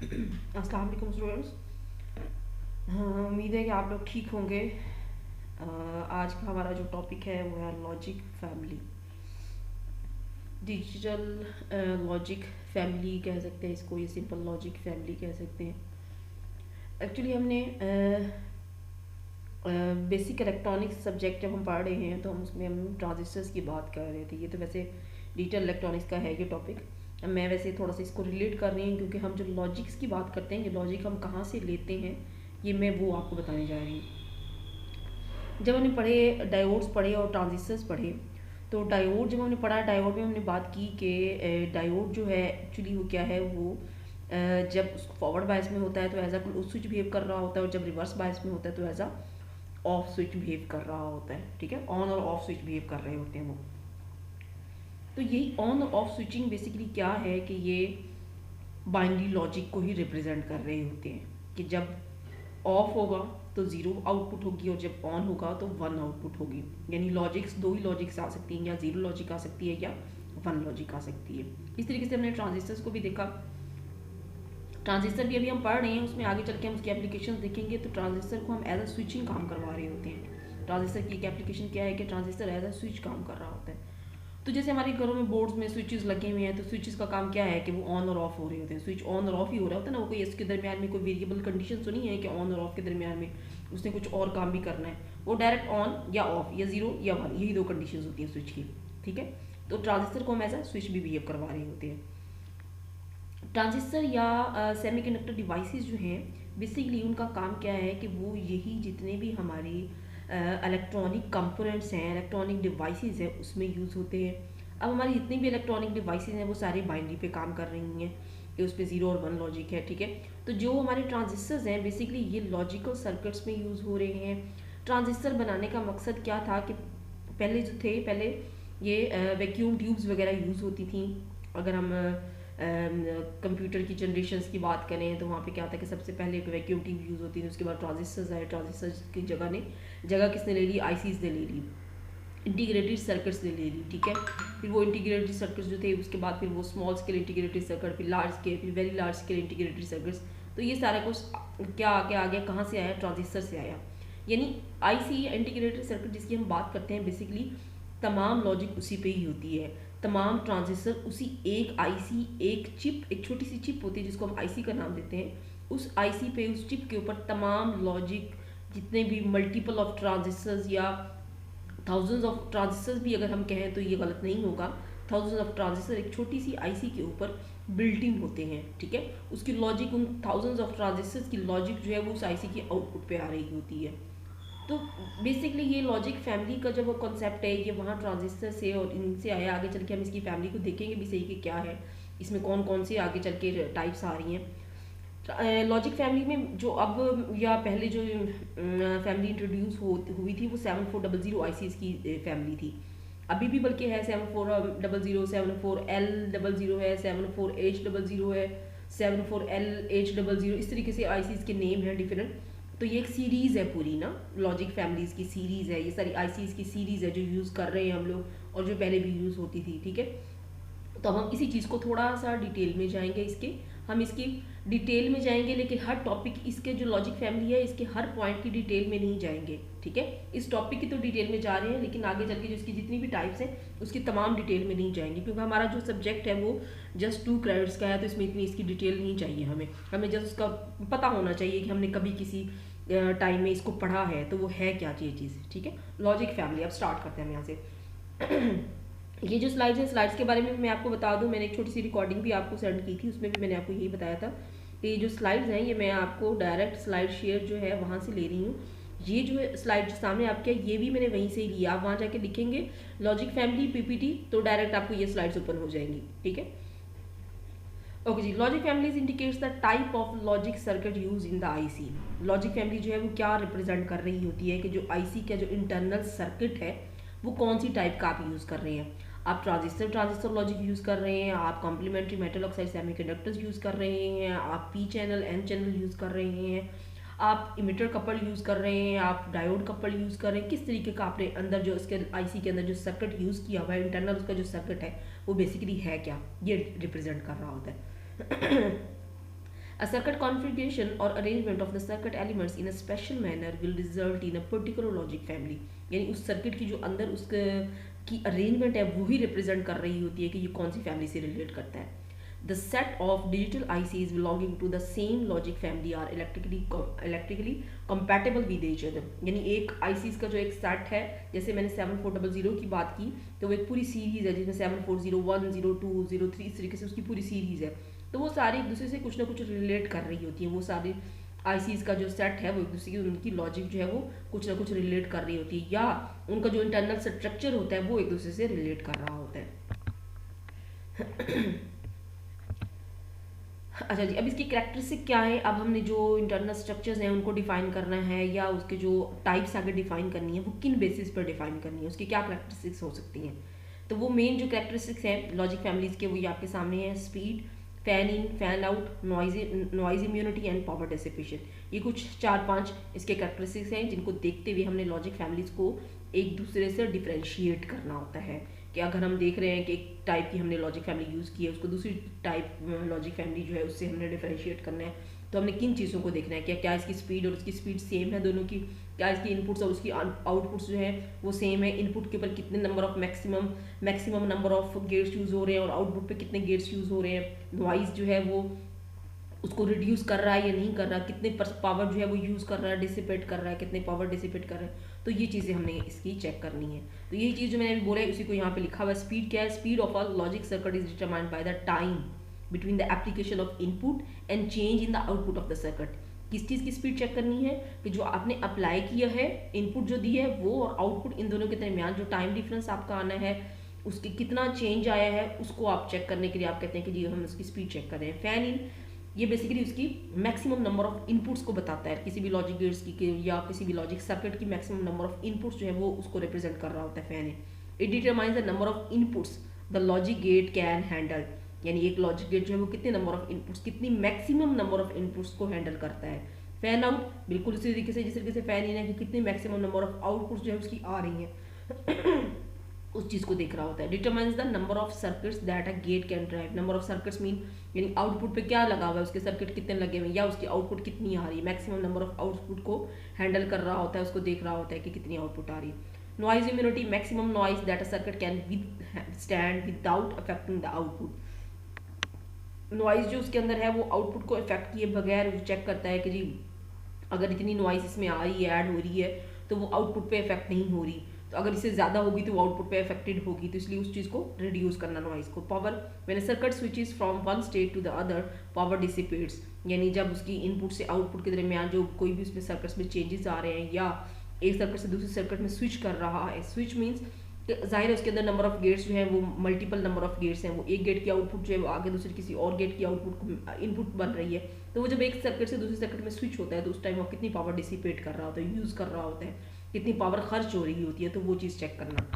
अस्सलाम वालेकुम स्टूडेंट्स। उम्मीद है कि आप लोग ठीक होंगे। आज का हमारा जो टॉपिक है वो है logic family, digital logic family कह सकते हैं इसको, ये सिंपल लॉजिक फैमिली कह सकते हैं। एक्चुअली हमने बेसिक इलेक्ट्रॉनिक्स सब्जेक्ट जब हम पढ़ रहे हैं तो हम उसमें हम ट्रांजिस्टर्स की बात कर रहे थे। ये तो वैसे डिजिटल इलेक्ट्रॉनिक्स का है ये टॉपिक। मैं वैसे थोड़ा सा इसको रिलेट कर रही हूँ क्योंकि हम जो लॉजिक्स की बात करते हैं, ये लॉजिक हम कहाँ से लेते हैं, ये मैं वो आपको बताने जा रही हूँ। जब हमने पढ़े डायोड्स पढ़े और ट्रांजिस्टर्स पढ़े, तो डायोड जब हमने पढ़ा, डायोड में हमने बात की कि डायोड जो है एक्चुअली वो क्या है, वो जब फॉरवर्ड बायस में होता है तो as a close switch behave कर रहा होता है, और जब रिवर्स बायस में होता है तो as a off switch behave कर रहा होता है। ठीक है, ऑन और ऑफ स्विच बिहेव कर रहे होते हैं वो। तो यही ऑन और ऑफ स्विचिंग बेसिकली क्या है कि ये बाइनरी लॉजिक को ही रिप्रेजेंट कर रहे होते हैं कि जब ऑफ होगा तो ज़ीरो आउटपुट होगी और जब ऑन होगा तो वन आउटपुट होगी। यानी लॉजिक्स, दो ही लॉजिक्स आ सकती हैं, या ज़ीरो लॉजिक आ सकती है या वन लॉजिक आ सकती है। इस तरीके से हमने ट्रांजिस्टर्स को भी देखा। ट्रांजिस्टर भी अभी हम पढ़ रहे हैं, उसमें आगे चल के हम उसकी एप्लीकेशन देखेंगे। तो ट्रांजिस्टर को हम एज अ स्विचिंग काम करवा रहे होते हैं। ट्रांजिस्टर की एक एप्लीकेशन क्या है कि ट्रांजिस्टर एज अ स्विच काम कर रहा होता है। तो जैसे हमारे घरों में बोर्ड्स में स्विचेस लगे हुए हैं, तो स्विचेस का काम क्या है कि वो ऑन और ऑफ हो रहे होते हैं। स्विच ऑन और ऑफ ही हो रहा होता है ना, वो कोई इसके दरमियान में कोई वेरिएबल कंडीशन तो नहीं है कि ऑन और ऑफ के दरमियान में उसने कुछ और काम भी करना है। वो डायरेक्ट ऑन या ऑफ या जीरो या वन, यही दो कंडीशन होती हैं स्विच की। ठीक है, तो ट्रांजिस्टर को हम ऐसा स्विच भी बिहेव करवा रहे होते हैं। ट्रांजिस्टर या सेमीकंडक्टर डिवाइसेस जो हैं, बेसिकली उनका काम क्या है कि वो यही जितने भी हमारे इलेक्ट्रॉनिक कंपोनेंट्स हैं, इलेक्ट्रॉनिक डिवाइसेस हैं, उसमें यूज़ होते हैं। अब हमारी जितनी भी इलेक्ट्रॉनिक डिवाइसेस हैं वो सारी बाइनरी पे काम कर रही हैं कि उस पर ज़ीरो और वन लॉजिक है। ठीक है, तो जो हमारे ट्रांजिस्टर्स हैं बेसिकली ये लॉजिकल सर्किट्स में यूज़ हो रहे हैं। ट्रांजिस्टर बनाने का मकसद क्या था कि पहले जो थे, पहले ये वैक्यूम ट्यूब्स वगैरह यूज़ होती थी। अगर हम कंप्यूटर की जनरेशन्स की बात करें तो वहाँ पे क्या था कि सबसे पहले एक वैक्यूम ट्यूब यूज़ होती थी, उसके बाद ट्रांजिस्टर्स आए। ट्रांजिस्टर्स की जगह किसने ले ली? आईसीज ने ले ली, इंटीग्रेटेड सर्किट्स ने ले ली। ठीक है, फिर वो इंटीग्रेटेड सर्किट्स जो थे, उसके बाद फिर वो स्मॉल स्केल इंटीग्रेटेड सर्किट, फिर लार्ज स्केल, फिर very large scale integrated circuits. तो ये सारा कुछ क्या आगे आ गया, कहाँ से आया? ट्रांजिस्टर से आया। यानी आईसी इंटीग्रेटेड सर्किट जिसकी हम बात करते हैं, बेसिकली तमाम लॉजिक उसी पे ही होती है। तमाम ट्रांजिस्टर उसी एक आईसी, एक चिप, एक छोटी सी चिप होती है जिसको हम आईसी का नाम देते हैं, उस आईसी पे, उस चिप के ऊपर तमाम लॉजिक, जितने भी मल्टीपल ऑफ ट्रांजिस्टर्स या थाउजेंड्स ऑफ ट्रांजिस्टर्स भी अगर हम कहें तो ये गलत नहीं होगा, थाउजेंड्स ऑफ ट्रांजिस्टर एक छोटी सी आईसी के ऊपर बिल्ट इन होते हैं। ठीक है, उसकी लॉजिक, उन थाउजेंड्स ऑफ ट्रांजिस्टर्स की लॉजिक जो है वो उस आईसी के आउटपुट पे आ रही होती है। तो बेसिकली ये लॉजिक फैमिली का जब वो कॉन्सेप्ट है, ये वहाँ ट्रांजिस्टर से और इनसे आया। आगे चल के हम इसकी फैमिली को देखेंगे भी सही कि क्या है, इसमें कौन कौन से आगे चल के टाइप्स आ रही हैं। लॉजिक फैमिली में जो अब या पहले जो फैमिली इंट्रोड्यूस हुई थी वो 7400 आईसीज की फैमिली थी। अभी भी बल्कि है 7400, 74L00 है, 74H00 है, 74LH00, इस तरीके से आईसीज के नेम हैं डिफरेंट। तो ये एक सीरीज़ है पूरी ना, लॉजिक फैमिलीज़ की सीरीज़ है, ये सारी आईसीज की सीरीज़ है जो यूज़ कर रहे हैं हम लोग और जो पहले भी यूज़ होती थी। ठीक है, तो अब हम इसी चीज़ को थोड़ा सा डिटेल में जाएंगे, हम इसकी डिटेल में जाएंगे, लेकिन हर टॉपिक, इसके जो लॉजिक फैमिली है इसके हर पॉइंट की डिटेल में नहीं जाएंगे। ठीक है, इस टॉपिक की तो डिटेल में जा रहे हैं, लेकिन आगे चल के जो इसकी जितनी भी टाइप्स हैं उसकी तमाम डिटेल में नहीं जाएंगे, क्योंकि हमारा जो सब्जेक्ट है वो जस्ट 2 क्रेडिट्स का है, तो इसमें इतनी इसकी डिटेल नहीं चाहिए हमें जस्ट उसका पता होना चाहिए कि हमने कभी किसी टाइम में इसको पढ़ा है तो वो है क्या चीज़। ठीक है, लॉजिक फैमिली। अब स्टार्ट करते हैं हम यहाँ से। ये जो स्लाइड्स हैं, स्लाइड्स के बारे में मैं आपको बता दूं, मैंने एक छोटी सी रिकॉर्डिंग भी आपको सेंड की थी, उसमें भी मैंने आपको यही बताया था कि ये जो स्लाइड्स हैं ये मैं आपको डायरेक्ट स्लाइड शेयर जो है वहाँ से ले रही हूँ। ये जो स्लाइड जो सामने आपके ये भी मैंने वहीं से ही लिया। आप वहाँ जाके लिखेंगे लॉजिक फैमिली पीपीटी तो डायरेक्ट आपको ये स्लाइड्स ओपन हो जाएंगी। ठीक है, ओके जी। Logic families indicates the type of logic circuit use in the IC. Logic family जो है वो क्या रिप्रेजेंट कर रही होती है कि जो आईसी का जो इंटरनल सर्किट है वो कौन सी टाइप का आप यूज़ कर रहे हैं। आप ट्रांजिस्टर लॉजिक यूज़ कर रहे हैं, आप complementary metal oxide semiconductors use कर रहे हैं, आप P channel N channel use कर रहे हैं, आप इमिटर कपल यूज़ कर रहे हैं, आप डायोड कपल यूज़ कर रहे हैं। किस तरीके का आपने अंदर जो इसके आईसी के अंदर जो सर्किट यूज़ किया हुआ है, इंटरनल उसका जो सर्किट है वो बेसिकली है क्या, ये रिप्रेजेंट कर रहा होता है। A circuit configuration or arrangement of the circuit elements in a special manner will result in a particular logic family. यानी उस सर्किट की जो अंदर उसके की अरेंजमेंट है वो ही रिप्रेजेंट कर रही होती है कि ये कौन सी फैमिली से रिलेट करता है. The set of digital ICs belonging to the same logic family are electrically compatible with each other. यानी एक ICs का जो एक सेट है, जैसे मैंने 7400 की बात की, तो वो एक पूरी सीरीज है जिसमें 740, 1, 02, 03 इस तरीके से उसकी पूरी सीरीज है. तो वो सारी एक दूसरे से कुछ ना कुछ रिलेट कर रही होती है. वो सारी ICs का जो सेट है वो एक दूसरे की उनकी लॉजिक जो है वो कुछ ना कुछ रिलेट कर रही होती है, या उनका जो इंटरनल स्ट्रक्चर होता है वो एक दूसरे से रिलेट कर रहा होता है. अच्छा जी, अब इसकी कैरेक्टरिस्टिक क्या है. अब हमने जो इंटरनल स्ट्रक्चर्स हैं उनको डिफाइन करना है, या उसके जो टाइप्स आगे डिफाइन करनी है वो किन बेसिस पर डिफाइन करनी है, उसकी क्या कैरेक्टरिस्टिक्स हो सकती हैं. तो वो मेन जो कैरेक्टरिस्टिक्स हैं लॉजिक फैमिलीज के वो ये आपके सामने हैं. Speed, fan in, fan out, noise immunity and power dissipation. ये कुछ 4-5 इसके कैरेक्टरिस्टिक्स हैं जिनको देखते हुए हमने लॉजिक फैमिलीज को एक दूसरे से डिफ्रेंशिएट करना होता है. कि अगर हम देख रहे हैं कि एक टाइप की हमने लॉजिक फैमिली यूज़ की है, उसको दूसरी टाइप लॉजिक फैमिली जो है उससे हमने डिफरेंशिएट करना है, तो हमने किन चीज़ों को देखना है. क्या इसकी स्पीड और उसकी स्पीड सेम है दोनों की, क्या इसकी इनपुट्स और उसकी आउटपुट्स जो है वो सेम है, इनपुट के ऊपर कितने number of maximum number of gates use हो रहे हैं और आउटपुट पे कितने गेट्स यूज़ हो रहे हैं, नॉइज़ जो है वो उसको रिड्यूस कर रहा है या नहीं कर रहा, कितने पावर जो है वो यूज़ कर रहा है, डिसिपेट कर रहा है, कितने पावर डिसिपेट कर रहा है. तो ये चीज़ें हमने इसकी चेक करनी है. तो यही चीज़ जो मैंने अभी बोला है उसी को यहाँ पे लिखा हुआ है. स्पीड क्या है. Speed of a logic circuit is determined by the time between the application of input and change in the output of the circuit. किस चीज़ की स्पीड चेक करनी है कि जो आपने अप्लाई किया है, इनपुट जो दी है वो और आउटपुट, इन दोनों के दरमियान जो टाइम डिफरेंस आपका आना है उसके कितना चेंज आया है उसको आप चेक करने के लिए आप कहते हैं कि जी हम उसकी स्पीड चेक कर रहे हैं. फैन इन, ये बेसिकली उसकी मैक्सिमम नंबर ऑफ इनपुट्स को बताता है. किसी भी लॉजिक गेट्स की या किसी भी लॉजिक सर्किट की मैक्सिमम नंबर ऑफ इनपुट्स जो है वो उसको रिप्रेजेंट कर रहा होता है fan in. It determines the number of inputs the logic get can handle. यानी एक लॉजिक गेट जो है वो कितने नंबर ऑफ इनपुट्स, कितनी मैक्सिमम नंबर ऑफ इनपुट्स को हैंडल करता है. फैन आउट बिल्कुल इसी तरीके से जिस तरीके से फैन इन है कि कितनी मैक्सिमम नंबर ऑफ आउटपुट्स जो है उसकी आ रही हैं उस चीज़ को देख रहा होता है. Determines the number of circuits that a get can drive. Number of circuits mean यानी आउटपुट पे क्या लगा हुआ है, उसके सर्किट कितने लगे हुए हैं या उसकी आउटपुट कितनी आ रही है. मैक्सिमम नंबर ऑफ आउटपुट को हैंडल कर रहा होता है, उसको देख रहा होता है कि कितनी आउटपुट आ रही है. Noise immunity, maximum noise that a circuit can withstand without affecting the output. Noise जो उसके अंदर है वो आउटपुट को इफेक्ट किए बगैर चेक करता है कि जी अगर इतनी नॉइज इसमें आ रही है, ऐड हो रही है, तो वो आउटपुट पे इफेक्ट नहीं हो रही. तो अगर इससे ज़्यादा होगी तो वो आउटपुट पे अफेक्टेड होगी, तो इसलिए उस चीज़ को रिड्यूस करना नॉइज को. Power, when a circuit switches from one state to the other power dissipates. यानी जब उसकी इनपुट से आउटपुट के दरमियान जो कोई भी उसमें सर्किट्स में चेंजेस आ रहे हैं या एक सर्किट से दूसरे सर्किट में स्विच कर रहा है. स्विच मीन्स जाहिर है उसके अंदर नंबर ऑफ गेट्स जो है वो मल्टीपल नंबर ऑफ गेट्स हैं. वो एक गेट की आउटपुट जो है वो आगे दूसरे किसी और गेट की आउटपुट इनपुट बन रही है. तो वो जब एक सर्किट से दूसरे सर्किट में स्विच होता है तो उस टाइम वो कितनी पावर डिसिपेट कर रहा होता है, यूज़ कर रहा होता है, कितनी पावर खर्च हो रही होती है, तो वो चीज़ चेक करना.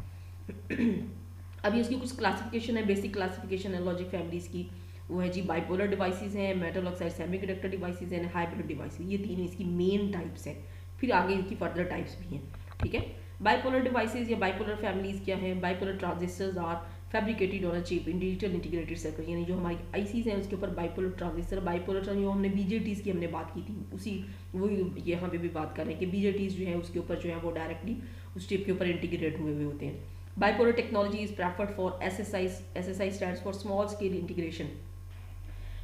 अभी उसकी कुछ क्लासिफिकेशन है, बेसिक क्लासिफिकेशन है लॉजिक फैमिलीज की. वो है जी बाइपोलर डिवाइसेस हैं, मेटल ऑक्साइड सेमीकंडक्टर डिवाइसेस हैं, हाइब्रिड डिवाइसेस. ये तीन इसकी मेन टाइप्स हैं. फिर आगे इसकी फर्दर टाइप्स भी हैं. ठीक है. बाइपोलर डिवाइसेस या बाइपोलर फैमिलीज क्या हैं. Bipolar transistors are fabricated on a chip in digital integrated circuit. यानी जो हमारी आईसीज हैं उसके ऊपर बाइपोलर ट्रांजिस्टर, बाइपोलर जो हमने बीजेटीज की हमने बात की थी उसी वो यहाँ पे भी बात कर रहे हैं कि बीजेटीज जो है उसके ऊपर जो है वो डायरेक्टली उस चिप के ऊपर इंटीग्रेट हुए हुए होते हैं. Bipolar technology is preferred for SSI. SSI stands for small scale integration.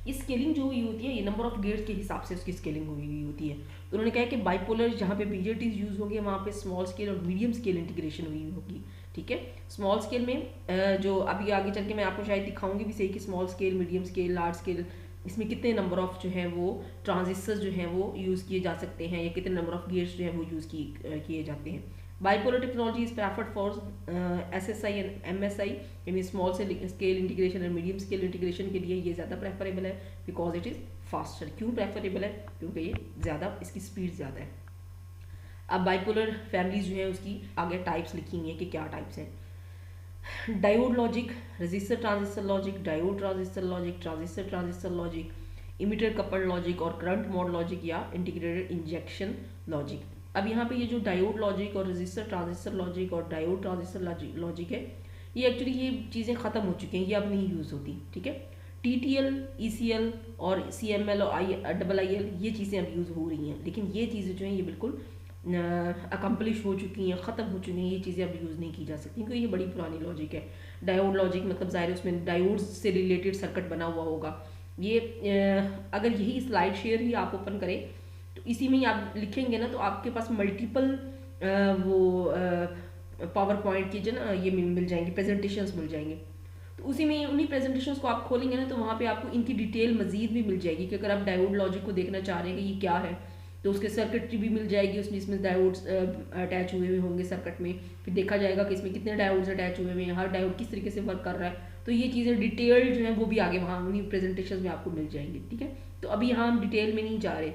ये स्केलिंग जो हुई होती है ये नंबर ऑफ गेट्स के हिसाब से उसकी स्केलिंग हुई होती है. तो उन्होंने कहा कि बाइपोलर जहाँ पे बीजेटीज यूज होंगे वहाँ पे स्मॉल स्केल और मीडियम स्केल इंटीग्रेशन हुई होगी. ठीक है. स्मॉल स्केल में जो अभी आगे चल के मैं आपको शायद दिखाऊंगी भी सही कि small scale, medium scale, large scale इसमें कितने नंबर ऑफ जो है वो ट्रांजिस्टर्स जो हैं वो यूज़ किए जा सकते हैं या कितने नंबर ऑफ गेट्स जो है वो यूज़ किए जाते हैं. Bipolar technology is preferred for SSI and MSI. यानी स्मॉल स्केल इंटीग्रेशन और मीडियम स्केल इंटीग्रेशन के लिए ये ज़्यादा प्रेफरेबल है बिकॉज इट इज़ फास्टर. क्यों प्रेफरेबल है? क्योंकि ये ज़्यादा इसकी स्पीड ज़्यादा है. अब बाइपोलर फैमिलीज जो है उसकी आगे टाइप्स लिखी हुई हैं कि क्या टाइप्स हैं. Diode logic, resistor transistor logic, diode transistor logic, transistor transistor logic, emitter coupled logic और करंट मोड लॉजिक या इंटीग्रेटेड इंजेक्शन लॉजिक. अब यहाँ पे ये जो डायोड लॉजिक और रेजिस्टर ट्रांजिस्टर लॉजिक और डायोड ट्रांजिस्टर लॉजिक है ये एक्चुअली ये चीज़ें ख़त्म हो चुकी हैं, ये अब नहीं यूज़ होती. ठीक है. TTL, ECL और CML और IIL ये चीज़ें अब यूज़ हो रही हैं, लेकिन ये चीज़ें जो हैं ये बिल्कुल अकम्पलिश हो चुकी हैं, ख़त्म हो चुकी हैं, ये चीज़ें अब यूज़ नहीं की जा सकती क्योंकि ये बड़ी पुरानी लॉजिक है। डायोड लॉजिक मतलब ज़ाहिर है उसमें डायोड्स से रिलेटेड सर्किट बना हुआ होगा। ये अगर यही स्लाइड शेयर ही आप ओपन करें तो इसी में ही आप लिखेंगे ना, तो आपके पास मल्टीपल वो पावर पॉइंट की जो ना ये मिल जाएंगे, प्रेजेंटेशंस मिल जाएंगे। तो उसी में उन्हीं प्रेजेंटेशंस को आप खोलेंगे ना, तो वहाँ पे आपको इनकी डिटेल मजीद भी मिल जाएगी कि अगर आप डायोड लॉजिक को देखना चाह रहे हैं कि ये क्या है, तो उसके सर्किटरी भी मिल जाएगी उसमें, जिसमें डायोड्स अटैच हुए होंगे सर्किट में। फिर देखा जाएगा कि इसमें कितने डायोड्स अटैच हुए हैं, हर डायोड किस तरीके से वर्क कर रहा है। तो ये चीज़ें डिटेल्ड जो है वो भी आगे वहाँ उन्हीं प्रेजेंटेशन में आपको मिल जाएंगी, ठीक है। तो अभी यहाँ हम डिटेल में नहीं जा रहे,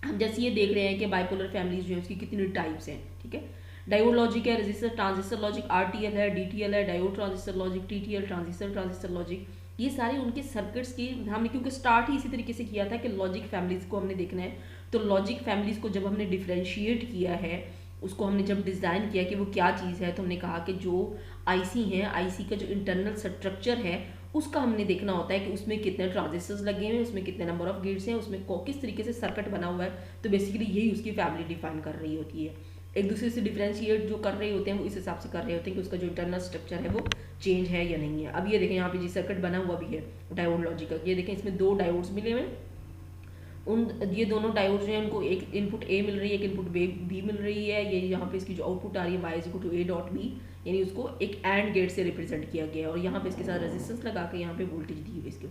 हम जैसे ये देख रहे हैं कि बाइपोलर फैमिलीज जो है उसकी कितनी टाइप्स हैं, ठीक है। डायोड लॉजिक है, रेजिस्टर ट्रांजिस्टर लॉजिक, RTL है, DTL है, diode transistor logic, TTL transistor logic, ये सारे उनके सर्किट्स की हमने क्योंकि स्टार्ट ही इसी तरीके से किया था कि लॉजिक फैमिलीज को हमने देखना है। तो लॉजिक फैमिलीज को जब हमने डिफ्रेंशिएट किया है, उसको हमने जब डिज़ाइन किया कि वो क्या चीज़ है, तो हमने कहा कि जो IC है, IC का जो इंटरनल स्ट्रक्चर है उसका हमने देखना होता है कि उसमें कितने ट्रांजिस्टर्स लगे हुए हैं, उसमें कितने नंबर ऑफ गेट्स हैं, उसमें किस तरीके से सर्किट बना हुआ है। तो बेसिकली यही उसकी फैमिली डिफाइन कर रही होती है। एक दूसरे से डिफ्रेंशिएट जो कर रहे होते हैं वो इस हिसाब से कर रहे होते हैं कि उसका जो इंटरनल स्ट्रक्चर है वो चेंज है या नहीं है। अब ये देखें यहाँ पे जी सर्किट बना हुआ भी है डायोड लॉजिक का, ये देखें इसमें 2 डायोड्स मिले हुए हैं। ये दोनों डायोड जो है उनको एक इनपुट A मिल रही है, एक इनपुट B मिल रही है। ये यहाँ पे इसकी जो आउटपुट आ रही है y=a.b, यानी उसको एक एंड गेट से रिप्रेजेंट किया गया है, और यहाँ पे इसके साथ रेजिस्टेंस लगा के यहाँ पे वोल्टेज दी हुई इसको।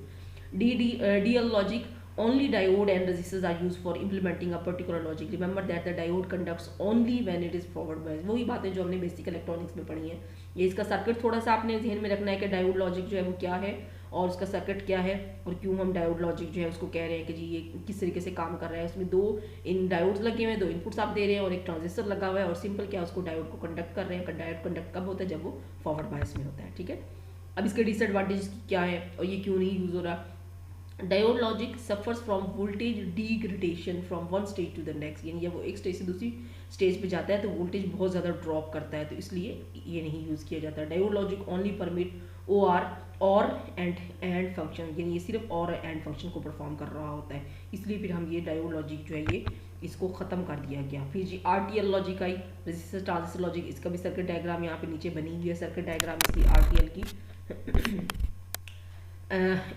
DL logic, only diode and resistors are used for implementing a particular logic. Remember that the diode conducts only when it is forward biased. वही बातें जो हमने बेसिक इलेक्ट्रॉनिक्स में पढ़ी हैं। ये इसका सर्किट थोड़ा सा आपने ध्यान में रखना है कि डायोड लॉजिक जो है वो क्या है और उसका सर्किट क्या है, और क्यों हम डायोड लॉजिक जो है उसको कह रहे हैं कि जी ये किस तरीके से काम कर रहा है। उसमें 2 इन डायोड्स लगे हुए हैं, 2 इनपुट्स आप दे रहे हैं और एक ट्रांजिस्टर लगा हुआ है, और सिंपल क्या उसको डायोड को कंडक्ट कर रहे हैं। डायोड कंडक्ट कब होता है, जब वो फॉरवर्ड बायस में होता है, ठीक है। अब इसके डिसएडवांटेज क्या है और ये क्यों नहीं यूज़ हो रहा। Diode logic suffers from voltage degradation from one stage to the next, यानी जब वो एक स्टेज से दूसरी स्टेज पे जाता है तो वोल्टेज बहुत ज़्यादा ड्रॉप करता है, तो इसलिए ये नहीं यूज़ किया जाता। Diode logic only permit OR और एंड फंक्शन, यानी ये सिर्फ और एंड फंक्शन को परफॉर्म कर रहा होता है, इसलिए फिर हम ये डायोड लॉजिक जो है ये इसको ख़त्म कर दिया गया। फिर जी RTL लॉजिक आई, रेजिस्टर ट्रांजिस्टर लॉजिक, इसका भी सर्किट डायग्राम यहाँ पे नीचे बनी हुई है, सर्किट डायग्राम इसकी RTL की।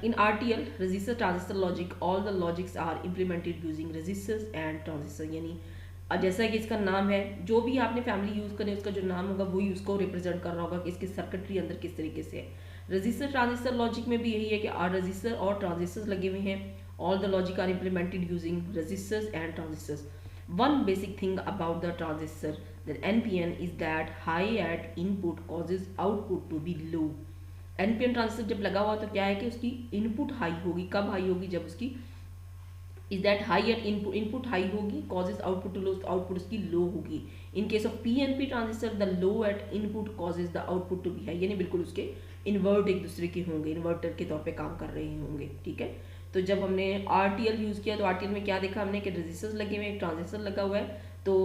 In RTL, resistor transistor logic, all the logics are implemented using resistors and transistors, यानी जैसा कि इसका नाम है, जो भी आपने फैमिली यूज़ करें उसका जो नाम होगा वही उसको रिप्रेजेंट कर रहा होगा कि इसकी सर्किटरी अंदर किस तरीके से है। रजिस्टर ट्रांजिस्टर लॉजिक में भी यही है कि रजिस्टर और ट्रांजिस्टर्स लगे हुए हैं। All the logic are implemented using registers and transistors. One basic thing about the transistor that NPN is that high at input causes output to be low. NPN transistor जब लगा हुआ तो क्या है कि उसकी इनपुट हाई होगी, कब हाई होगी, जब उसकी is that high at input high होगी, causes output to low, output उसकी लो होगी। In case of PNP transistor the low at input causes the output to be high, यानी बिल्कुल उसके इन्वर्ट एक दूसरे के होंगे, इन्वर्टर के तौर पे काम कर रहे होंगे, ठीक है। तो जब हमने RTL यूज़ किया तो RTL में क्या देखा हमने कि रेजिस्टर्स लगे हुए हैं, एक ट्रांजिस्टर लगा हुआ है। तो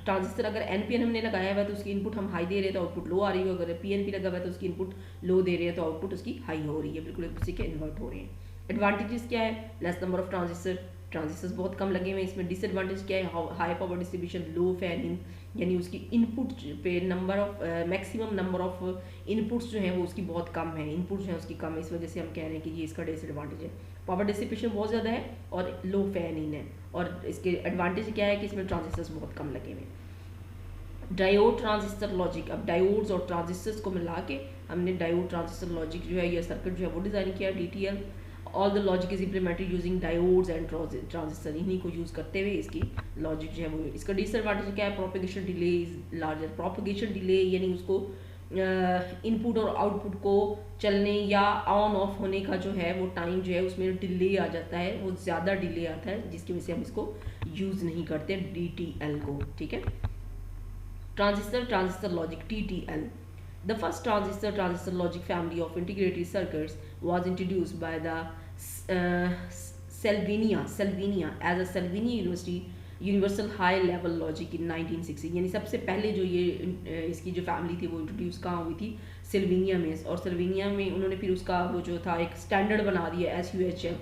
ट्रांजिस्टर अगर NPN हमने लगाया हुआ है तो उसकी इनपुट हम हाई दे रहे हैं तो आउटपुट लो आ रही है, अगर PNP लगा हुआ है तो उसकी इनपुट लो दे रहे हैं तो आउटपुट उसकी हाई हो रही है, बिल्कुल एक दूसरे के इन्वर्ट हो रहे हैं। एडवांटेजेस क्या है, लेस नंबर ऑफ ट्रांजिस्टर्स बहुत कम लगे हुए हैं। इसमें डिसएडवांटेज क्या है, high power distribution, low fan in, यानी उसकी इनपुट पे number of maximum number of inputs जो हैं वो उसकी बहुत कम है, इनपुट जो है उसकी कम है, इस वजह से हम कह रहे हैं कि ये इसका डिसएडवांटेज है। पावर डिस्ट्रीब्यूशन बहुत ज़्यादा है और लो फैन इन है, और इसके एडवांटेज क्या है कि इसमें ट्रांजिस्टर्स बहुत कम लगे हुए हैं। डायोड ट्रांजिस्टर लॉजिक, अब डायोड्स और ट्रांजिस्टर्स को मिला के हमने डायोड ट्रांजिस्टर लॉजिक जो है ये सर्किट जो है वो डिज़ाइन किया, DTL। All the logic is implemented using diodes and transistor, इन्हीं को यूज़ करते हुए इसकी लॉजिक जो है वो। इसका डिसएडवांटेज क्या है, propagation delay is larger. Propagation delay यानी उसको इनपुट और आउटपुट को चलने या ऑन ऑफ होने का जो है वो टाइम जो है उसमें डिले आ जाता है, वो ज़्यादा डिले आता है, जिसकी वजह से हम इसको यूज़ नहीं करते DTL को, ठीक है। Transistor logic TTL. The first transistor logic family of integrated circuits was introduced by the Salvinia as a Salvinia Universal High Level Logic in 1960, यानी सबसे पहले जो ये इसकी जो फैमिली थी वो इंट्रोड्यूस कहाँ हुई थी, सिल्वेनिया में, और सिल्वेनिया में उन्होंने फिर उसका वो जो था एक स्टैंडर्ड बना दिया SUHF।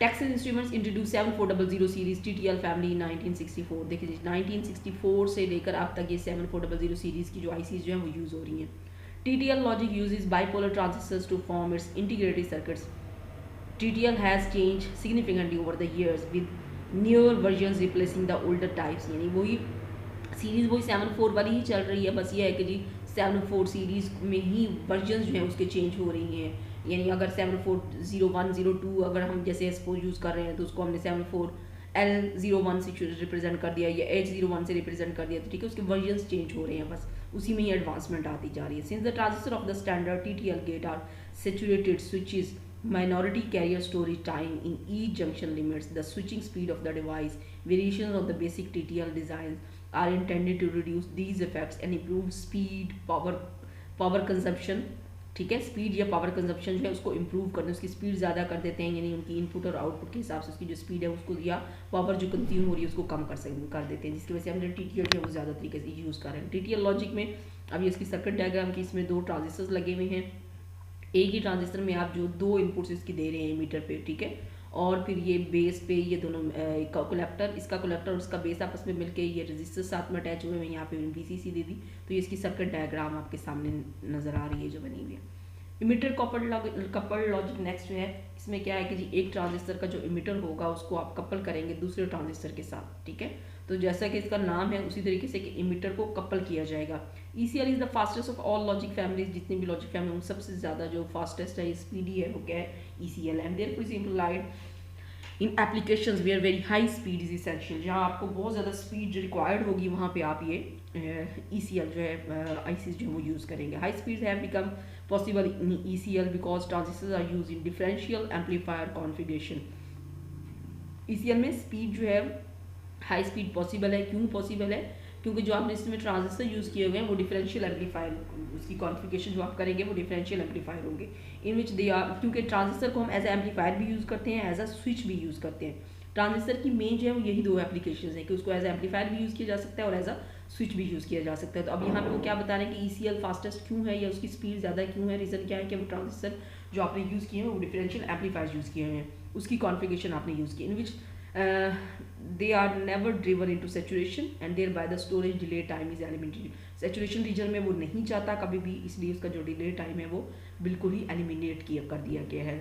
Texas Instruments introduce 7400 series TTL family 1964। देखिए 1964 से लेकर अब तक ये 7400 सीरीज की जो आईसीज जो हैं वो यूज़ हो रही हैं। TTL logic uses bipolar transistors to form its integrated circuits. TTL has changed significantly over the years with newer versions replacing the older types। यानी वही सीरीज़ वही 74 वाली ही चल रही है, बस ये है कि जी 74 सीरीज़ में ही वर्जन्स जो हैं उसके चेंज हो रही हैं। यानी अगर 740102 अगर हम जैसे सपोज यूज़ कर रहे हैं तो उसको हमने 74L01 से रिप्रेजेंट कर दिया या H01 से रिप्रेजेंट कर दिया, तो ठीक है, उसके वर्जन्स चेंज हो रहे हैं, बस उसी में ही एडवांसमेंट आती जा रही है। Since the transistor of the standard TTL gate are saturated switches minority carrier storage time in each junction limits the switching speed of the device. Variations of the basic TTL designs are intended to reduce these effects and improve speed, power consumption। ठीक है, speed या power consumption जो है उसको improve करते हैं, उसकी speed ज़्यादा कर देते हैं, यानी उनकी इनपुट और आउटपुट के हिसाब से उसकी जो स्पीड है उसको या पावर जो कंज्यूम हो रही है उसको कम कर देते हैं, जिसकी वजह से हम जो TTL जो है वो ज़्यादा तरीके से यूज़ कर रहे हैं। TTL लॉजिक में अब ये इसकी सर्किट डायग्राम की, इसमें 2 ट्रांजिस्टर्स लगे हुए हैं। एक ही ट्रांजिस्टर में आप जो 2 इनपुट्स इसकी दे रहे हैं मीटर पे, ठीक है, और फिर ये बेस पे ये दोनों कोलेक्टर, इसका कोलेक्टर और उसका बेस आपस में मिलके ये रेजिस्टर साथ में अटैच हुए हैं। यहाँ पे VCC दे दी, तो ये इसकी सर्किट डायग्राम आपके सामने नज़र आ रही है जो बनी हुई है। इमिटर कपल लॉजिक नेक्स्ट जो है, इसमें क्या है कि जी एक ट्रांजिस्टर का जो इमिटर होगा उसको आप कपल करेंगे दूसरे ट्रांजिस्टर के साथ, ठीक है, तो जैसा कि इसका नाम है उसी तरीके से कि इमिटर को कपल किया जाएगा। ECL is the fastest of all logic families, जितने भी लॉजिक फैमिली उन सबसे ज़्यादा जो फास्टेस्ट है, स्पीडी है, वो क्या है, ECL। And therefore is implied in applications where very high speed is essential. जहाँ आपको बहुत ज़्यादा स्पीड जो रिक्वायर्ड होगी वहाँ पे आप ये ECL जो है आईसीज जो है वो यूज़ करेंगे। High speed have become possible in ECL because transistors are use in differential amplifier configuration. ECL में स्पीड जो है हाई स्पीड पॉसिबल है। क्यों पॉसिबल है? क्योंकि जो आपने इसमें ट्रांजिस्टर यूज़ किए हुए हैं वो डिफरेंशियल एम्पलीफायर, उसकी कॉन्फ़िगरेशन जो आप करेंगे वो डिफरेंशियल एम्पलीफायर होंगे, इन विच दे आर, क्योंकि ट्रांजिस्टर को हम एज ए एम्पलीफायर भी यूज़ करते हैं, एज अ स्विच भी यूज़ करते हैं। ट्रांजिस्टर की मेन जो है वो यही 2 एप्लीकेशन है कि उसको एज ए एम्पलीफायर भी यूज़ किया जा सकता है और एज अ स्विच भी यूज़ किया जा सकता है। तो अब यहाँ पे वो क्या बता रहे हैं कि ECL फास्टेस्ट क्यों है या उसकी स्पीड ज़्यादा क्यों है। रीज़न क्या है कि वो ट्रांजिस्टर जो आपने यूज़ किए हैं वो डिफरेंशियल एम्पलीफायर यूज़ किए हैं, उसकी कॉन्फ़िगरेशन आपने यूज़ की, इन विच they are never driven into saturation and thereby the storage delay time is eliminated। saturation region में वो नहीं चाहता कभी भी, इसलिए उसका जो डिले टाइम है वो बिल्कुल ही एलिमिनेट कर दिया गया है।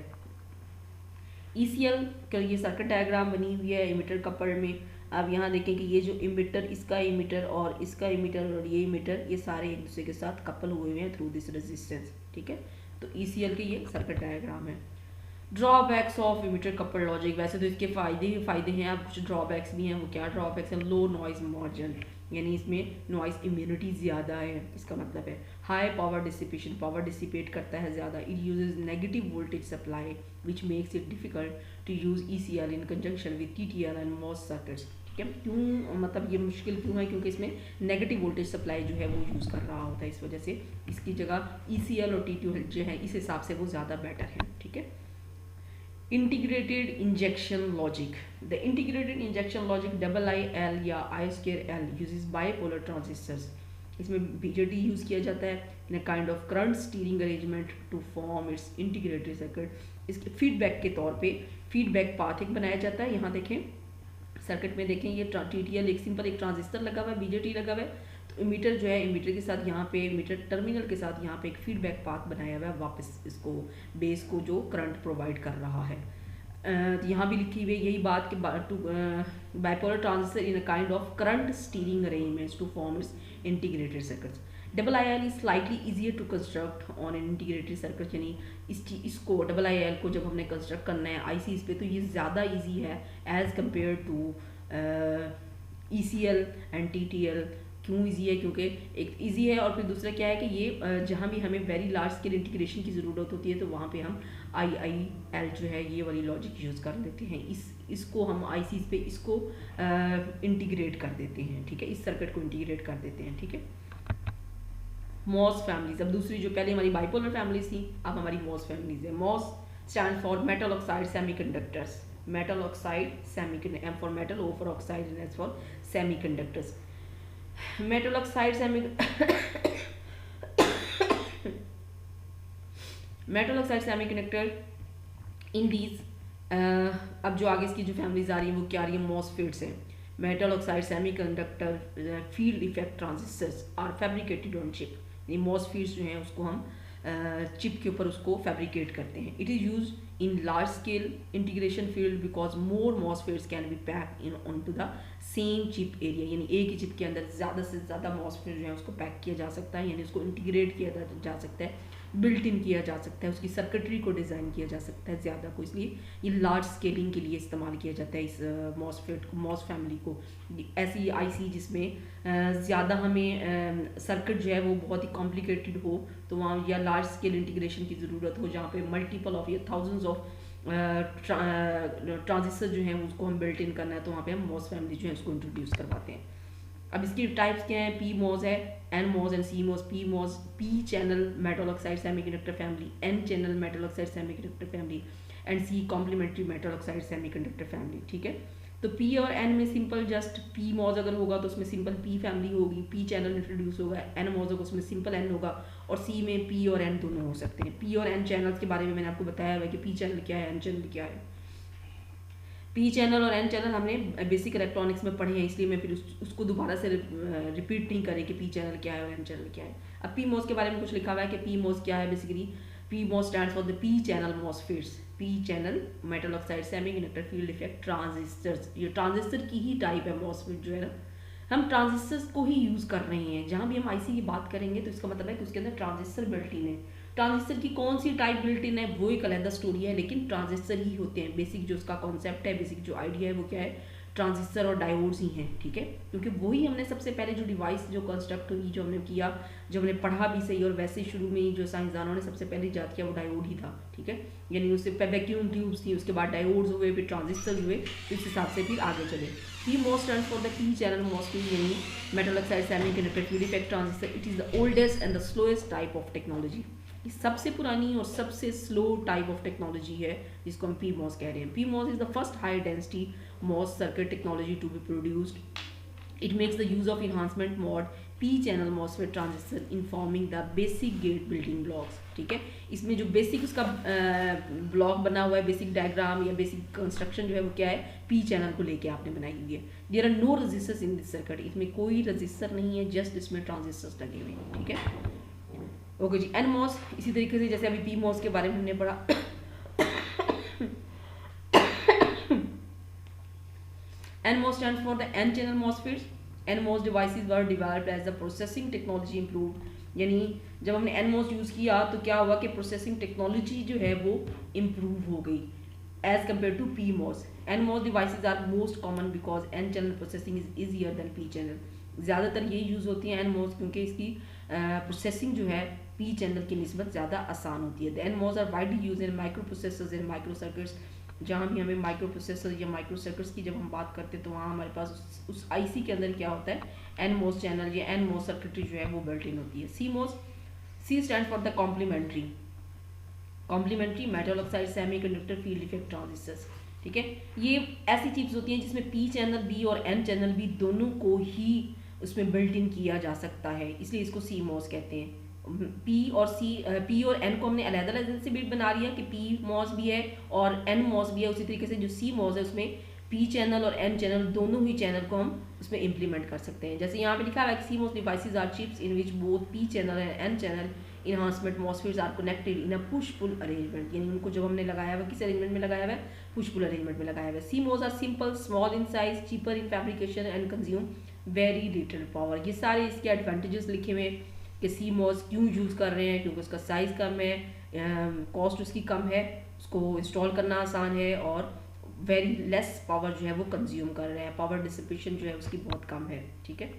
ECL का ये सर्किट डायग्राम बनी हुई है इमिटर कपल में। अब यहाँ देखें कि ये जो इमिटर, इसका इमिटर और इसका इमिटर और ये इमिटर, ये सारे एक दूसरे के साथ कपल हुए हैं थ्रू दिस रेजिस्टेंस, ठीक है, तो ECL के ये सर्किट डायग्राम है। Drawbacks of emitter couple logic, वैसे तो इसके फ़ायदे ही फ़ायदे हैं, अब कुछ ड्रॉबैक्स भी हैं। वो क्या ड्रॉबैक्स हैं? लो नॉइज़ मार्जिन, यानी इसमें नॉइज़ इम्यूनिटी ज़्यादा है, इसका मतलब है high power dissipation, power dissipate करता है ज़्यादा। It uses negative voltage supply which makes it difficult to use ECL in conjunction with TTL and MOS circuits. ठीक है, क्यों मतलब ये मुश्किल क्यों है? क्योंकि इसमें नेगेटिव वोल्टेज सप्लाई जो है वो यूज़ कर रहा होता है, इस वजह से इसकी जगह ECL और TTL जो है इस हिसाब से वो ज़्यादा बेटर है, ठीक है। Integrated injection logic, the integrated injection logic IIL या I2L यूजेस बाइपोलर ट्रांजिस्टर्स। इसमें BJT यूज़ किया जाता है in a kind of current steering arrangement to form its integrated circuit. इसके फीडबैक के तौर पे फीडबैक पाथ एक बनाया जाता है। यहाँ देखें सर्किट में देखें ये TTL एक सिंपल एक ट्रांजिस्टर लगा हुआ है, BJT लगा हुआ है, तो इमीटर जो है इमीटर के साथ यहाँ पे इमीटर टर्मिनल के साथ यहाँ पे एक फीडबैक पाथ बनाया हुआ है वापस इसको बेस को जो करंट प्रोवाइड कर रहा है। यहाँ भी लिखी हुई है यही बात कि bipolar transistor in a kind of current steering arrangements to form its integrated circuits. IIL is slightly easier to construct on an integrated circuit, यानी इसको IIL को जब हमने कंस्ट्रक्ट करना है ICs पे तो ये ज़्यादा ईजी है as compare to ECL and TTL। क्यों ईजी है? क्योंकि एक ईजी है और फिर दूसरा क्या है कि ये जहाँ भी हमें वेरी लार्ज स्केल इंटीग्रेशन की ज़रूरत होती है तो वहाँ पे हम IIL जो है ये वाली लॉजिक यूज़ कर लेते हैं, इसको हम ICs पे इसको इंटीग्रेट कर देते हैं, ठीक है, इस सर्किट को इंटीग्रेट कर देते हैं, ठीक है। MOS फैमिलीज, अब दूसरी जो पहले हमारी बाइपोलर फैमिलीज थी अब हमारी MOS फैमिलीज है। MOS stand for metal oxide semiconductors, metal oxide semiconductor, M for metal, O for oxide and S for semiconductors. Metal oxide metal oxide semiconductor in these, अब जो आगे इसकी जो फैमिलीज आ रही हैं वो क्या आ रही है, मॉसफेट्स हैं। Metal oxide semiconductor field effect transistors are fabricated on chip, यानी मॉसफेट्स जो हैं उसको हम चिप के ऊपर उसको फैब्रिकेट करते हैं। It is use in large scale integration field because more MOSFETs can be pack in on to the same chip area, यानी एक ही चिप के अंदर ज़्यादा से ज़्यादा मॉसफेट जो है उसको पैक किया जा सकता है, यानी उसको इंटीग्रेट किया जा सकता है, बिल्ट इन किया जा सकता है, उसकी सर्किटरी को डिज़ाइन किया जा सकता है ज़्यादा को, इसलिए ये लार्ज स्केलिंग के लिए इस्तेमाल किया जाता है इस मॉसफेट को, मॉस फैमिली को। ऐसी आईसी जिसमें ज़्यादा हमें सर्किट जो है वो बहुत ही कॉम्प्लिकेटेड हो, तो वहाँ या लार्ज स्केल इंटीग्रेशन की ज़रूरत हो, जहाँ पे मल्टीपल ऑफ या थाउजेंड्स ऑफ ट्रांजिस्टर जो हैं उसको हम बिल्ट इन करना है, तो वहाँ पे हम मॉस फैमिली जो है उसको इंट्रोड्यूस करवाते हैं। अब इसकी टाइप्स क्या हैं, पी मॉस है, N MOS and C MOS. P MOS P channel metal oxide semiconductor family, N channel metal oxide semiconductor family and C complementary metal oxide semiconductor family. ठीक है, तो पी और एन में simple just P MOS अगर होगा तो उसमें simple P family होगी, पी चैनल इंट्रोड्यूस होगा, एन मॉस होगा उसमें सिंपल एन होगा, और सी में पी और एन दोनों हो सकते हैं। पी और एन चैनल्स के बारे में मैंने आपको बताया हुआ है कि पी चैनल क्या है, एन चैनल क्या है। पी चैनल और एन चैनल हमने बेसिक इलेक्ट्रॉनिक्स में पढ़े हैं, इसलिए मैं फिर उसको दोबारा से रिपीट नहीं करें कि पी चैनल क्या है और एन चैनल क्या है। अब पी मॉस के बारे में कुछ लिखा हुआ है कि पी मॉस क्या है। Basically P MOS stands for the P channel MOSFETs, P channel metal oxide semiconductor field effect transistors. ये ट्रांजिस्टर की ही टाइप है मॉसफेट जो है ना, हम ट्रांजिस्टर्स को ही यूज़ कर रहे हैं। जहाँ भी हम आईसी की बात करेंगे तो इसका मतलब है कि उसके अंदर ट्रांजिस्टर बिल्ट इन है। ट्रांजिस्टर की कौन सी टाइप बिल्ट इन है वो एक अलग स्टोरी है, लेकिन ट्रांजिस्टर ही होते हैं। बेसिक जो उसका कॉन्सेप्ट है, बेसिक जो आइडिया है वो क्या है, ट्रांजिस्टर और डायोड्स ही हैं। ठीक है, क्योंकि वही हमने सबसे पहले जो डिवाइस जो कंस्ट्रक्ट हुई, जो हमने किया, जो हमने पढ़ा भी सही, और वैसे शुरू में ही जो साइंसदानों ने सबसे पहले ईजाद किया वो डायोड ही था। ठीक है, यानी उससे वैक्यूम ट्यूब्स थी, उसके बाद डायोड्स हुए, फिर ट्रांजिस्टर हुए, इस हिसाब से फिर आगे चले। P MOS stands for the P channel MOSFET, यानी metal oxide semiconductor field effect transistor. It is the oldest and the slowest type of technology. ये सबसे पुरानी और सबसे स्लो टाइप ऑफ टेक्नोलॉजी है जिसको हम पी मॉस कह रहे हैं। P MOS is the first high density MOS circuit technology to be produced. It makes the use of enhancement mode P channel MOSFET transistor in forming the basic gate building blocks. ठीक है, इसमें जो basic उसका block बना हुआ है, basic diagram या basic construction जो है वो क्या है, पी चैनल को लेके आपने बनाई हुई है। There are no resistors in this circuit, इसमें कोई रजिस्टर नहीं है, जस्ट इसमें ट्रांजिस्टर्स लगे हुए हैं। ठीक है, ओके जी। एन मॉस इसी तरीके से जैसे अभी पी मॉस के बारे में हमने पढ़ा। N MOS stands for the N channel MOSFETs. N MOS devices were developed as the processing technology improve. यानी जब हमने एन मॉस यूज़ किया तो क्या हुआ कि प्रोसेसिंग टेक्नोलॉजी जो है वो इम्प्रूव हो गई as compare to P MOS. N MOS devices are most common because N channel processing is easier than P channel. ज़्यादातर ये यूज़ होती है एन मॉस क्योंकि इसकी प्रोसेसिंग जो है पी चैनल की निस्बत ज़्यादा आसान होती है। N MOS are widely use in microprocessors and microcircuits. जहाँ भी हमें माइक्रो प्रोसेसर या माइक्रो सर्किट्स की जब हम बात करते हैं तो वहाँ हमारे पास उस आईसी के अंदर क्या होता है, एन मॉस चैनल या एन मॉस सर्किटरी जो है वो बिल्ट इन होती है। C MOS, C stand for the complementary metal oxide semiconductor field effect transistors. ठीक है, ये ऐसी चीज़ होती हैं जिसमें पी चैनल भी और एन चैनल भी दोनों को ही उसमें बिल्ट इन किया जा सकता है, इसलिए इसको सी मॉस कहते हैं। पी और एन को हमने अलग-अलग से भी बना लिया कि पी मॉस भी है और एन मॉस भी है। उसी तरीके से जो सी मॉस है उसमें पी चैनल और एन चैनल दोनों ही चैनल को हम उसमें इम्प्लीमेंट कर सकते हैं। जैसे यहाँ पे लिखा हुआ है कि C MOS devices are chips in which both P channel and N channel enhancement MOSFETs are connected in a push pull arrangement. यानी उनको जब हमने लगाया हुआ किस अरेंजमेंट में लगाया हुआ है, पुश पुल अरेंजमेंट में लगाया हुआ है। C MOS are simple, small in size, cheaper in fabrication and consume very little power. ये सारे इसके एडवांटेजेस लिखे हुए हैं कि सी मॉस क्यों यूज़ कर रहे हैं, क्योंकि उसका साइज़ कम है, कॉस्ट उसकी कम है, उसको इंस्टॉल करना आसान है और वेरी लेस पावर जो है वो कंज्यूम कर रहे हैं, पावर डिसिपेशन जो है उसकी बहुत कम है। ठीक है,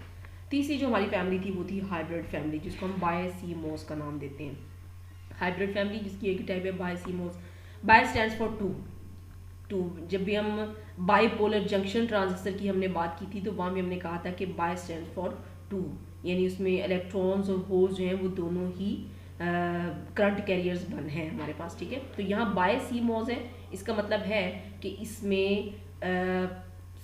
तीसरी जो हमारी फैमिली थी वो थी हाइब्रिड फैमिली, जिसको हम बाय सी मॉस का नाम देते हैं। हाइब्रिड फैमिली जिसकी एक टाइप है bi C MOS. Bi stands for two. जब भी हम बाईपोलर जंक्शन ट्रांजिस्टर की हमने बात की थी तो वहाँ भी हमने कहा था कि बाय स्टैंड्स फॉर टू, यानी उसमें इलेक्ट्रॉन्स और होल्स जो हैं वो दोनों ही करंट कैरियर्स बन हैं हमारे पास। ठीक है, तो यहाँ बाय सी मॉस है, इसका मतलब है कि इसमें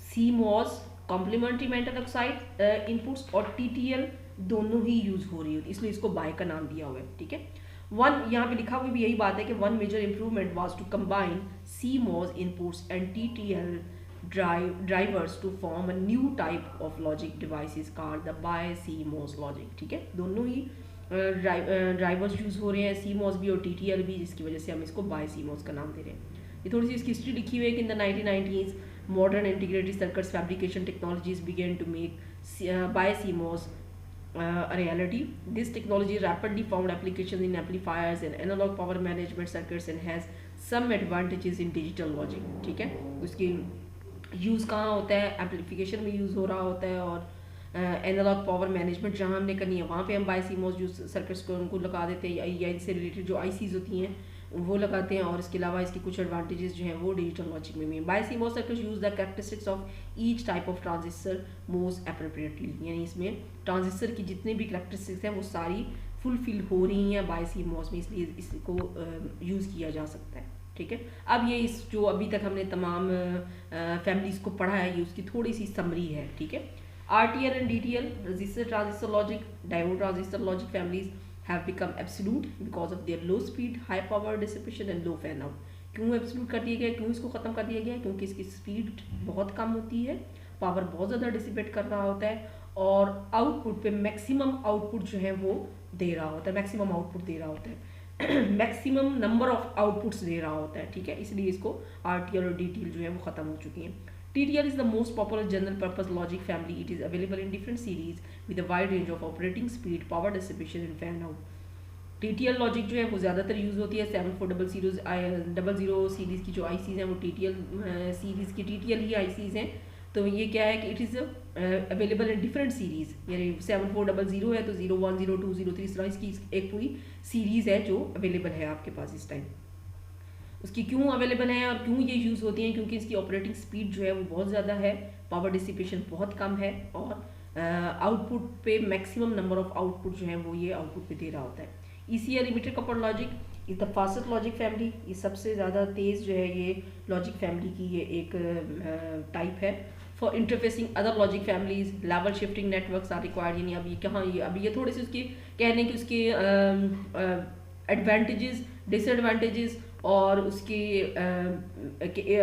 C MOS complementary metal oxide inputs और टीटीएल दोनों ही यूज़ हो रही होती है, इसलिए इसको बाय का नाम दिया हुआ है। ठीक है, वन यहाँ पे लिखा हुआ भी यही बात है कि one major improvement was to combine CMOS inputs and TTL drivers to form a new type of logic devices called the BiCMOS logic। ठीक है, दोनों ही ड्राइवर्स यूज़ हो रहे हैं, CMOS भी और TTL भी, जिसकी वजह से हम इसको BiCMOS का नाम दे रहे हैं। ये थोड़ी सी इसकी हिस्ट्री लिखी हुई है कि in the 1990s modern integrated circuits fabrication technologies began to make BiCMOS a reality. This technology rapidly found applications in amplifiers and analog power management circuits and has some advantages in digital logic। ठीक है, उसकी use कहाँ होता है, amplification में use हो रहा होता है, और एनालॉग पावर मैनेजमेंट जहाँ हमने करनी है वहाँ पे हम BiCMOS जो सर्किट्स को उनको लगा देते हैं, या इनसे रिलेटेड जो ICs होती हैं वो लगाते हैं, और इसके अलावा इसके कुछ एडवांटेजेस जो हैं वो डिजिटल लॉजिक में भी हैं। BiCMOS circuits use the characteristics of each type of transistor most appropriately, यानी इसमें ट्रांजिस्टर की जितने भी कैरेक्टरिस्टिक्स हैं वो सारी फुलफिल हो रही हैं BiCMOS में, इसलिए इसको यूज़ किया जा सकता है। ठीक है, अब ये इस जो अभी तक हमने तमाम फैमिलीज को पढ़ा है ये उसकी थोड़ी सी समरी है। ठीक है, RTL and DTL resistor transistor logic, diode transistor logic families have become absolute because of their low speed, high power dissipation and low fan out। क्यों एब्सोल्यूट कर दिया गया, क्यों इसको ख़त्म कर दिया गया? क्योंकि इसकी स्पीड बहुत कम होती है, पावर बहुत ज़्यादा डिसिपेट कर रहा होता है, और आउटपुट पे मैक्सिमम आउटपुट जो है वो दे रहा होता है, मैक्सिमम आउटपुट दे रहा होता है, मैक्सिमम नंबर ऑफ आउटपुट्स दे रहा होता है। ठीक है, इसलिए इसको RTL और DTL जो है वो ख़त्म हो चुकी हैं। TTL is the most popular general purpose logic family. It is available in different series with a wide range of operating speed, power dissipation and fan out। TTL logic जो है वो ज़्यादातर यूज़ होती है 7400 सीरीज़ की जो ICs हैं वो TTL सीरीज़ की TTL ही ICs हैं। तो ये क्या है कि it is available in different series, यानी 7400 है तो 01, 02, 03 इस तरह इसकी एक पूरी सीरीज़ है जो अवेलेबल है आपके पास इस टाइम। उसकी क्यों अवेलेबल है और क्यों ये यूज़ होती हैं? क्योंकि इसकी ऑपरेटिंग स्पीड जो है वो बहुत ज़्यादा है, पावर डिसिपेशन बहुत कम है, और आउटपुट पे मैक्सिमम नंबर ऑफ आउटपुट जो है वो ये आउटपुट पे दे रहा होता है। ECL limited coupled logic is the fastest logic family, ये सबसे ज़्यादा तेज़ जो है ये लॉजिक फैमिली की ये एक टाइप है। For interfacing other logic families level shifting networks are required, यानी अभी कहाँ ये अभी ये थोड़े से उसके कहने कि उसके एडवांटेजेस, डिसएडवांटेजेस और उसके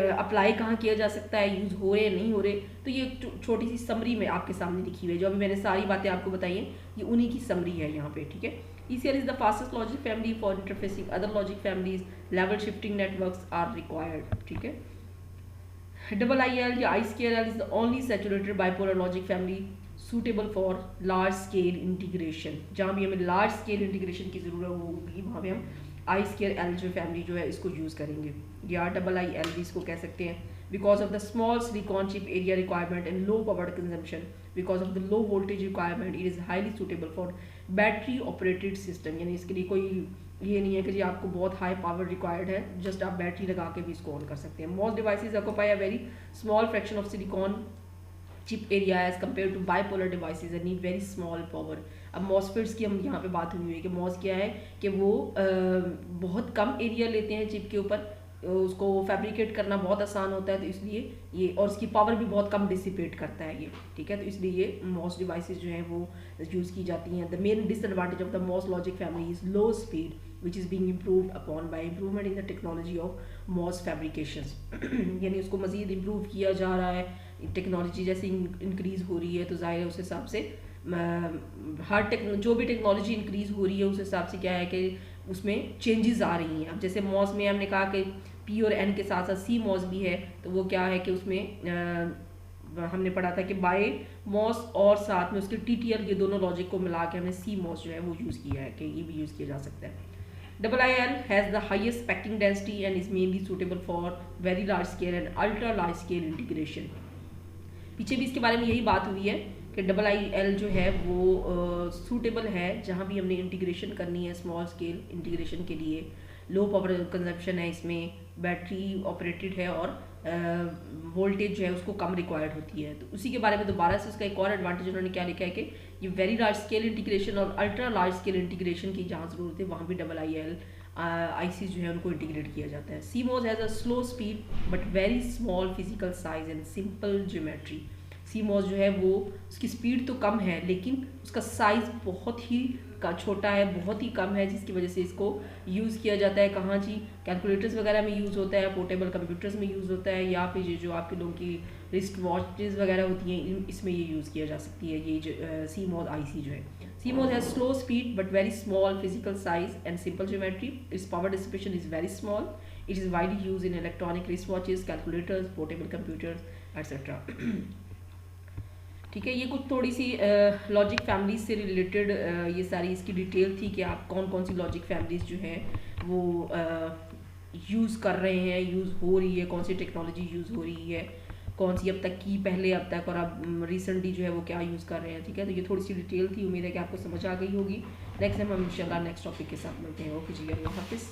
अप्लाई कहाँ किया जा सकता है, यूज़ हो रहे हैं नहीं हो रहे, तो ये छोटी सी समरी में आपके सामने लिखी हुई है। जो अभी मैंने सारी बातें आपको बताई हैं ये उन्हीं की समरी है यहाँ पे। ठीक है, ECL is the fastest logic family for interfacing other logic families, level shifting networks are required. ठीक है, IIL या I2L is the only saturated bipolar logic family suitable for large scale integration. जहाँ भी हमें लार्ज स्केल इंटीग्रेशन की ज़रूरत होगी वहाँ पे हम I2L जो फैमिली जो है इसको यूज़ करेंगे, या IIL भी इसको कह सकते हैं। Because of the small silicon chip area requirement and low power consumption, because of the low voltage requirement, it is highly suitable for battery operated system, यानी इसके लिए कोई ये नहीं है कि जी आपको बहुत हाई पावर रिक्वायर्ड है, जस्ट आप बैटरी लगा के भी इसको ऑन कर सकते हैं। Most devices occupy a very small fraction of silicon chip area as compare to bipolar devices and need very small power. अब मॉसफेट्स की हम यहाँ पे बात हुई है कि मॉस क्या है कि वो बहुत कम एरिया लेते हैं चिप के ऊपर, उसको फैब्रिकेट करना बहुत आसान होता है, तो इसलिए ये, और उसकी पावर भी बहुत कम डिसिपेट करता है ये। ठीक है, तो इसलिए ये मॉस डिवाइसेज जो हैं वो यूज़ की जाती हैं। The main disadvantage of the MOS logic family is low speed which is being improved upon by improvement in the technology of MOS fabrications, यानी उसको मज़ीद इम्प्रूव किया जा रहा है, टेक्नोलॉजी जैसे इंक्रीज़ हो रही है तो ज़ाहिर है उस हिसाब से हर जो भी टेक्नोलॉजी इंक्रीज़ हो रही है उस हिसाब से क्या है कि उसमें चेंजेस आ रही हैं। अब जैसे मॉस में हमने कहा कि P और N के साथ साथ C मॉस भी है, तो वो क्या है कि उसमें हमने पढ़ा था कि बाय मॉस और साथ में उसके TTL, ये दोनों लॉजिक को मिला के हमने C मॉस जो है वो यूज़ किया है कि ये भी यूज़ किया जा सकता है। IIL has the highest packing density and is mainly suitable for very large scale and ultra large scale integration। पीछे भी इसके बारे में यही बात हुई है कि IIL जो है वो सूटेबल है जहाँ भी हमने इंटीग्रेशन करनी है, स्मॉल स्केल इंटीग्रेशन के लिए, लो पावर कंजप्शन है इसमें, बैटरी ऑपरेटेड है और वोल्टेज जो है उसको कम रिक्वायर्ड होती है। तो उसी के बारे में दोबारा से उसका एक और एडवांटेज उन्होंने क्या लिखा है कि ये वेरी लार्ज स्केल इंटीग्रेशन और अल्ट्रा लार्ज स्केल इंटीग्रेशन की जहाँ ज़रूरत है वहाँ भी IIL ICs जो है उनको इंटीग्रेट किया जाता है। CMOS has a slow speed but very small physical size and simple geometry. CMOS जो है वो उसकी स्पीड तो कम है लेकिन उसका साइज़ बहुत ही का छोटा है, बहुत ही कम है, जिसकी वजह से इसको यूज़ किया जाता है कहाँ जी, कैलकुलेटर्स वगैरह में यूज़ होता है, पोर्टेबल कंप्यूटर्स में यूज़ होता है, या फिर ये जो आपके लोगों की रिस्ट वॉचेज़ वगैरह होती हैं इसमें ये यूज़ किया जा सकती है। ये जो CMOS IC जो है, CMOS has slow speed but very small physical size and simple geometry. Its power dissipation is very small. It is widely used in electronic wristwatches, calculators, portable computers, etc. ठीक है, ये कुछ थोड़ी सी logic families से related ये सारी इसकी detail थी कि आप कौन कौन सी लॉजिक फैमिलीज जो हैं वो यूज़ कर रहे हैं, यूज़ हो रही है, कौन सी टेक्नोलॉजी यूज़ हो रही है, कौन सी अब तक की, पहले अब तक, और अब रिसेंटली जो है वो क्या यूज़ कर रहे हैं। ठीक है, तो ये थोड़ी सी डिटेल थी, उम्मीद है कि आपको समझ आ गई होगी। नेक्स्ट टाइम हम इंशाल्लाह नेक्स्ट टॉपिक के साथ मिलते हैं। ओके जी, अल्लाह हाफिज़।